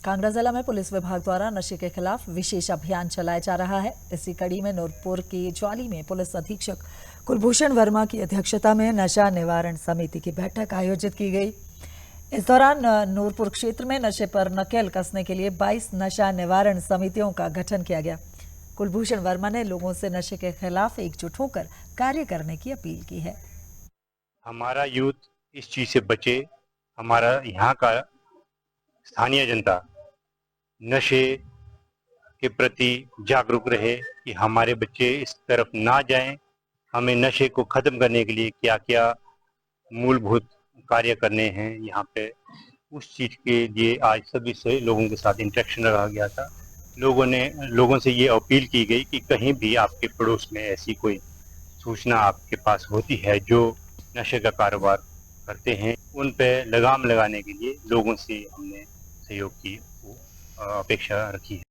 कांगड़ा जिला में पुलिस विभाग द्वारा नशे के खिलाफ विशेष अभियान चलाया जा रहा है। इसी कड़ी में नूरपुर की ज्वाली में पुलिस अधीक्षक कुलभूषण वर्मा की अध्यक्षता में नशा निवारण समिति की बैठक आयोजित की गई। इस दौरान नूरपुर क्षेत्र में नशे पर नकेल कसने के लिए 22 नशा निवारण समितियों का गठन किया गया। कुलभूषण वर्मा ने लोगों से नशे के खिलाफ एकजुट होकर कार्य करने की अपील की है। हमारा यूथ इस चीज से बचे, हमारा यहाँ का स्थानीय जनता नशे के प्रति जागरूक रहे कि हमारे बच्चे इस तरफ ना जाएं। हमें नशे को खत्म करने के लिए क्या क्या मूलभूत कार्य करने हैं यहाँ पे, उस चीज के लिए आज सभी से लोगों के साथ इंटरेक्शन रखा गया था। लोगों से ये अपील की गई कि कहीं भी आपके पड़ोस में ऐसी कोई सूचना आपके पास होती है जो नशे का कारोबार करते हैं, उन पे लगाम लगाने के लिए लोगों से हमने सहयोग की अपेक्षा रखी है।